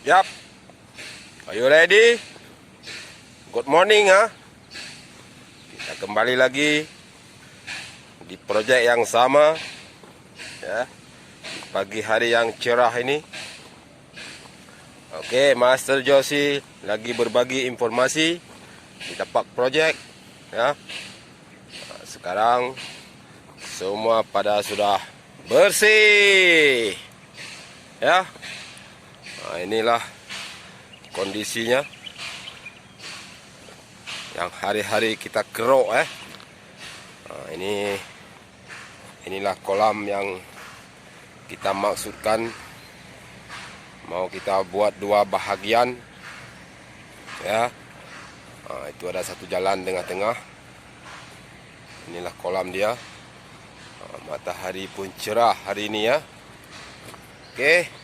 Yap. Are you ready? Good morning Kita kembali lagi di proyek yang sama ya. Pagi hari yang cerah ini. Oke, Master Josie lagi berbagi informasi di tempat proyek ya. Sekarang semua pada sudah bersih ya. Nah, inilah kondisinya yang hari-hari kita kerok Nah, inilah kolam yang kita maksudkan mau kita buat dua bahagian ya. Nah, itu ada satu jalan tengah-tengah. Inilah kolam dia. Nah, matahari pun cerah hari ini ya. Oke.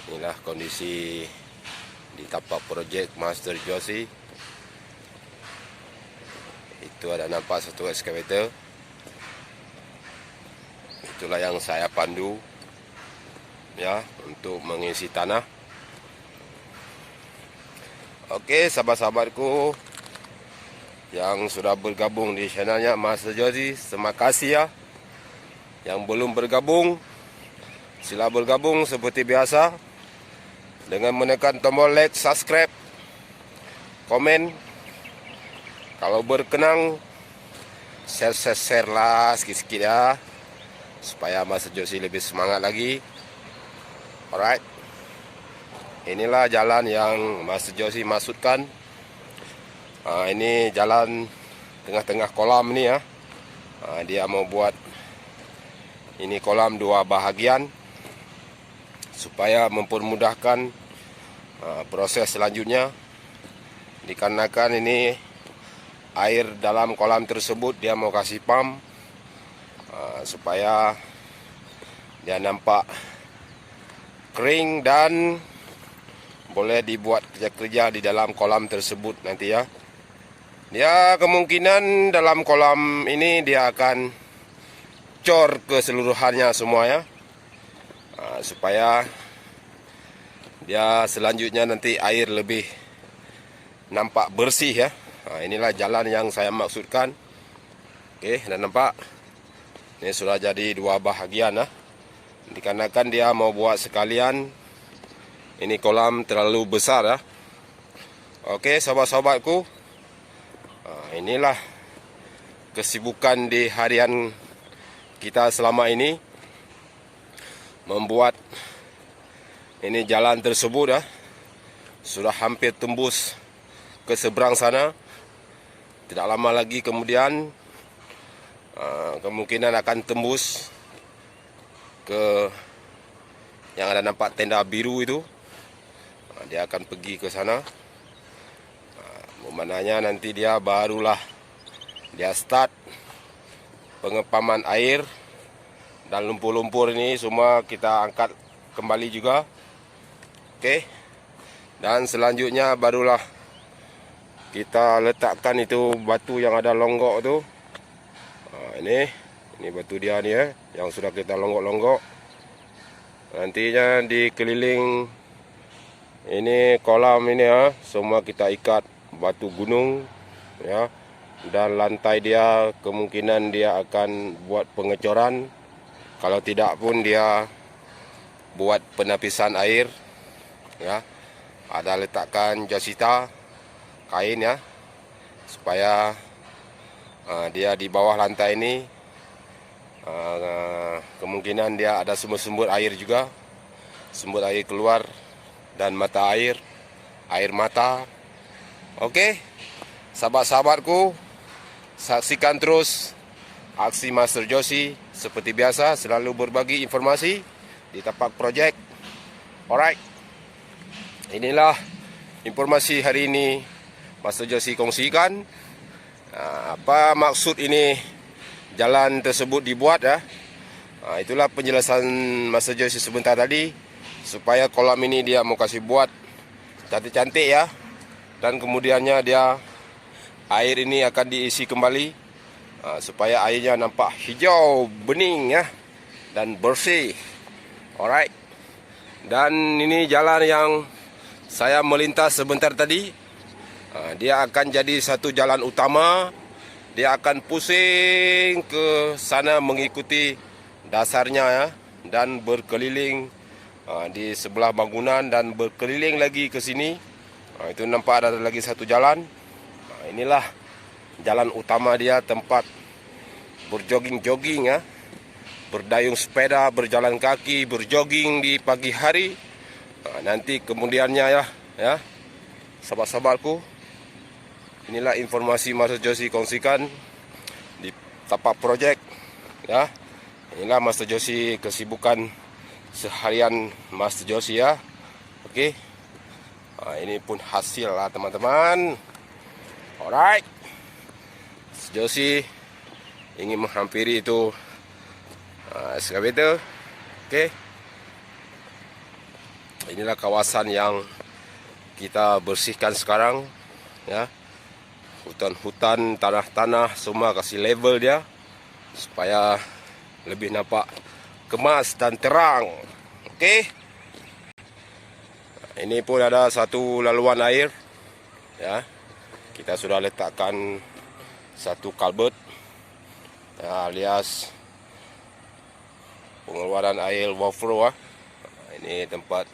Inilah kondisi di tapak projek Master Josie. Itu ada nampak satu excavator. Itulah yang saya pandu ya untuk mengisi tanah. Oke, sahabat-sahabatku yang sudah bergabung di channelnya Master Josie, terima kasih ya. Yang belum bergabung, sila bergabung seperti biasa dengan menekan tombol like, subscribe, komen. Kalau berkenan, share lah sikit-sikit ya, supaya Master Josie lebih semangat lagi. Alright, inilah jalan yang Master Josie maksudkan. Ini jalan tengah-tengah kolam ini ya. Dia mau buat ini kolam dua bahagian supaya mempermudahkan proses selanjutnya. Dikarenakan ini air dalam kolam tersebut dia mau kasih pump supaya dia nampak kering dan boleh dibuat kerja-kerja di dalam kolam tersebut nanti ya. Dia kemungkinan dalam kolam ini dia akan cor keseluruhannya semua ya. Supaya dia selanjutnya nanti air lebih nampak bersih ya. Inilah jalan yang saya maksudkan. Oke, dan nampak ini sudah jadi dua bahagian ya. Dikarenakan dia mau buat sekalian. Ini kolam terlalu besar ya. Oke, sahabat-sahabatku, inilah kesibukan di harian kita selama ini. Membuat ini jalan tersebut ya. Sudah hampir tembus ke seberang sana. Tidak lama lagi kemudian kemungkinan akan tembus ke yang ada nampak tenda biru itu. Dia akan pergi ke sana. Memananya nanti dia barulah dia start pengepaman air. Dan lumpur-lumpur ini semua kita angkat kembali juga. Oke. Dan selanjutnya barulah kita letakkan itu batu yang ada longgok tu. Ini batu dia ni ya, yang sudah kita longgok-longgok. Nantinya di keliling ini kolam ini ya, semua kita ikat batu gunung ya. Dan lantai dia kemungkinan dia akan buat pengecoran. Kalau tidak pun dia buat penapisan air ya. Ada letakkan jasita kain ya, supaya dia di bawah lantai ini kemungkinan dia ada sumber-sumber air juga. Sumber air keluar dan mata air mata. Oke, sahabat-sahabatku, saksikan terus aksi Master Josie. Seperti biasa selalu berbagi informasi di tapak projek. Alright, inilah informasi hari ini Master Josie kongsikan. Apa maksud ini jalan tersebut dibuat ya. Itulah penjelasan Master Josie sebentar tadi. Supaya kolam ini dia mau kasih buat cantik-cantik ya. Dan kemudiannya dia air ini akan diisi kembali supaya airnya nampak hijau, bening ya, dan bersih. Alright. Dan ini jalan yang saya melintas sebentar tadi. Dia akan jadi satu jalan utama. Dia akan pusing ke sana mengikuti dasarnya ya, dan berkeliling di sebelah bangunan dan berkeliling lagi ke sini. Itu nampak ada lagi satu jalan. Inilah jalan utama dia, tempat berjoging-joging ya, berdayung sepeda, berjalan kaki, berjoging di pagi hari. Nanti kemudiannya ya, sahabat-sahabatku, inilah informasi Master Joshi kongsikan di tapak projek ya. Inilah Master Joshi, kesibukan seharian Master Joshi ya. Oke. Ini pun hasil lah teman-teman. Alright. Master Joshi ingin menghampiri itu excavator. Oke. Inilah kawasan yang kita bersihkan sekarang ya. Hutan-hutan, tanah-tanah semua kasih level dia supaya lebih nampak kemas dan terang. Oke. Ini pun ada satu laluan air ya. Kita sudah letakkan satu culvert ya, alias pengeluaran air overflow. Ini tempat,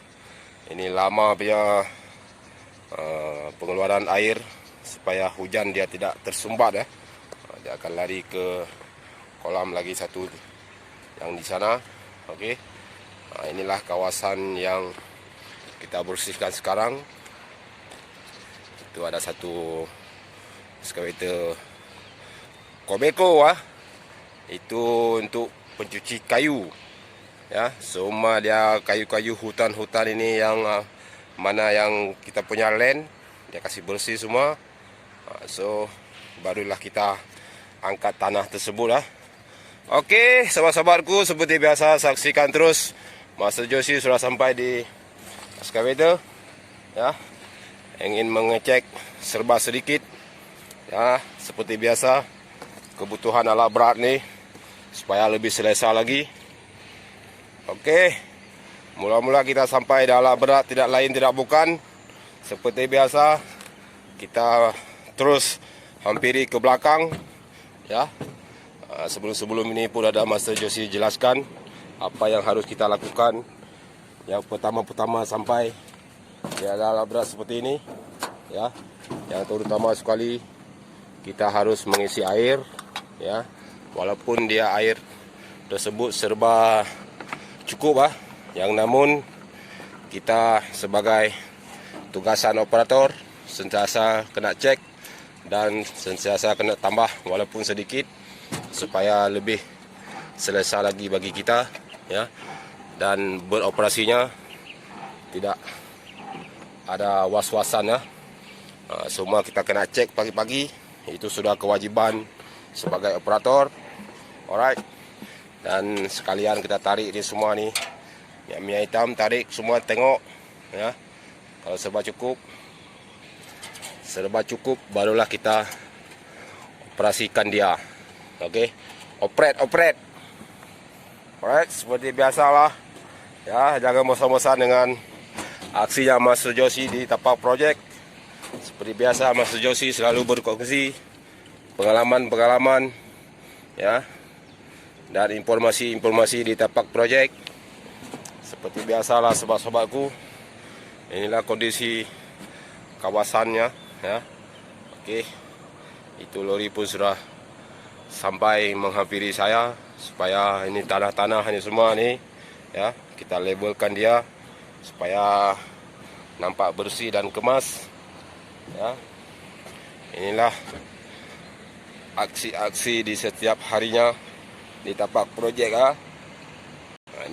ini lama punya pengeluaran air supaya hujan dia tidak tersumbat ya. Dia akan lari ke kolam lagi satu yang di sana. Oke. Inilah kawasan yang kita bersihkan sekarang. Itu ada satu excavator Kobeko itu untuk pencuci kayu ya. Semua dia kayu-kayu hutan-hutan ini yang mana yang kita punya land, dia kasih bersih semua. So barulah kita angkat tanah tersebut lah. Oke, sahabat-sahabatku, seperti biasa saksikan terus. Master Joshi sudah sampai di excavator ya. Ingin mengecek serba sedikit ya, seperti biasa kebutuhan alat berat nih supaya lebih selesa lagi. Oke. Mula-mula kita sampai di alat berat, tidak lain tidak bukan seperti biasa kita terus hampiri ke belakang ya. Sebelum ini pun ada Master Joshi jelaskan apa yang harus kita lakukan. Yang pertama sampai di alat berat seperti ini ya. Yang terutama sekali kita harus mengisi air ya. Walaupun dia air tersebut serba cukup yang namun kita sebagai tugasan operator sentiasa kena cek dan sentiasa kena tambah walaupun sedikit supaya lebih selesa lagi bagi kita ya, dan beroperasinya tidak ada was-wasan ya. Semua kita kena cek pagi-pagi, itu sudah kewajiban sebagai operator. Alright. Dan sekalian kita tarik ini semua nih. Minyak hitam tarik semua, tengok ya. Kalau serba cukup barulah kita operasikan dia. Oke. Operate. Alright, seperti biasalah ya, jangan bosan-bosan dengan aksinya Master Joshi di tapak project. Seperti biasa Master Joshi selalu berkongsi pengalaman-pengalaman ya, dan informasi-informasi di tapak project. Seperti biasalah sobat-sobatku, inilah kondisi kawasannya ya. Oke. Itu lori pun sudah sampai menghampiri saya, supaya ini tanah-tanah ini semua nih ya, kita labelkan dia supaya nampak bersih dan kemas ya. Inilah aksi-aksi di setiap harinya di tapak projek ya.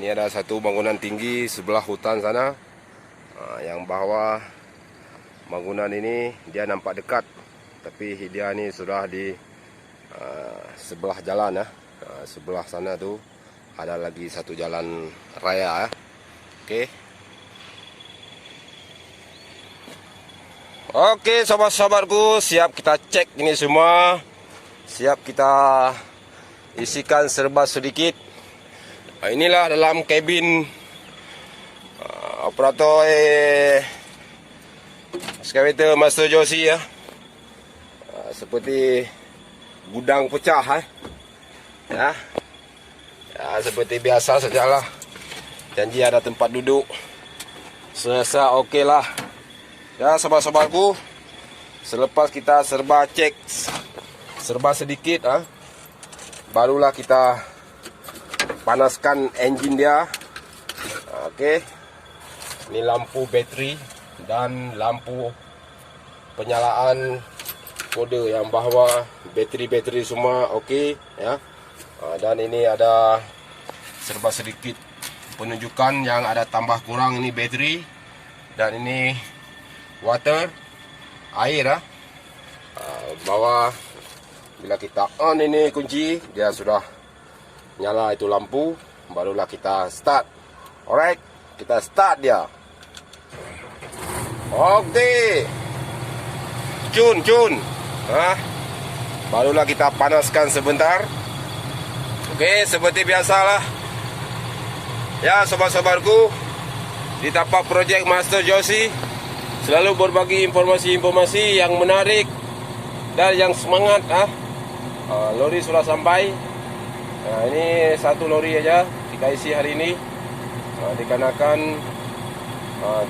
Ini ada satu bangunan tinggi sebelah hutan sana. Yang bawah bangunan ini dia nampak dekat, tapi dia ini sudah di sebelah jalan ya. Sebelah sana tuh ada lagi satu jalan raya ya. Oke, sobat-sobatku, siap kita cek ini semua Siap kita isikan serba sedikit. Inilah dalam kabin operator excavator Master Josie ya. Seperti gudang pecah ya. Ya, seperti biasa sajalah. Janji ada tempat duduk. Serasa okey lah. Ya, sahabat-sahabatku, selepas kita serba cek serba sedikit barulah kita panaskan enjin dia. Okey. Ini lampu bateri dan lampu penyalaan kode yang bahawa bateri semua okey ya. Dan ini ada serba sedikit penunjukan yang ada tambah kurang. Ini bateri dan ini water, air bawah. Bila kita on ini kunci, dia sudah nyala itu lampu, barulah kita start. Alright, kita start dia. Okey. Cun. Barulah kita panaskan sebentar. Okey, seperti biasalah. Ya, sobat-sobatku, di tapak projek Master Josie selalu berbagi informasi-informasi yang menarik dan yang semangat. Lori sudah sampai. Ini satu lori aja kita isi hari ini. Dikarenakan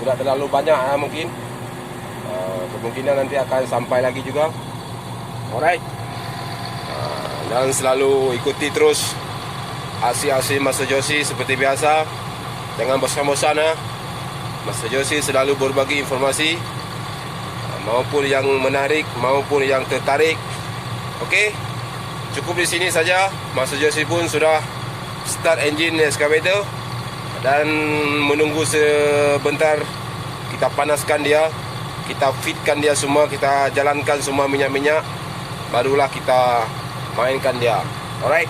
tidak terlalu banyak mungkin. Kemungkinan nanti akan sampai lagi juga. Alright. Dan selalu ikuti terus aksi-aksi Master Josie seperti biasa. Jangan bosan-bosan Master Josie selalu berbagi informasi, maupun yang menarik maupun yang tertarik. Okey. Cukup di sini saja. Master Josie pun sudah start engine excavator dan menunggu sebentar kita panaskan dia, kita fitkan dia semua, kita jalankan semua minyak-minyak, barulah kita mainkan dia. Alright.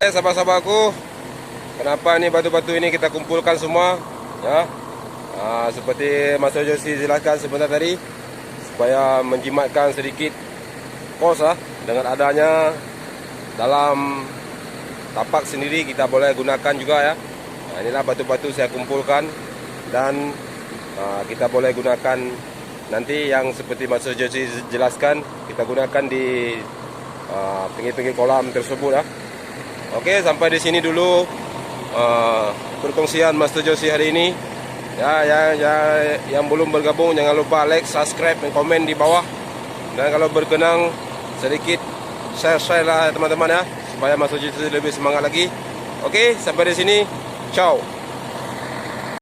Sahabat-sahabatku, kenapa ini batu-batu ini kita kumpulkan semua, ya? Seperti Mas Josi jelaskan sebentar tadi, supaya menjimatkan sedikit kos dengan adanya dalam tapak sendiri kita boleh gunakan juga ya. Inilah batu-batu saya kumpulkan dan kita boleh gunakan nanti yang seperti Mas Josi jelaskan, kita gunakan di pinggir-pinggir kolam tersebut ya. Oke, sampai di sini dulu perkongsian Mas Josi hari ini. Ya, yang belum bergabung jangan lupa like, subscribe, dan komen di bawah. Dan kalau berkenan sedikit share lah teman-teman ya, supaya Mas Josi lebih semangat lagi. Oke, sampai di sini. Ciao.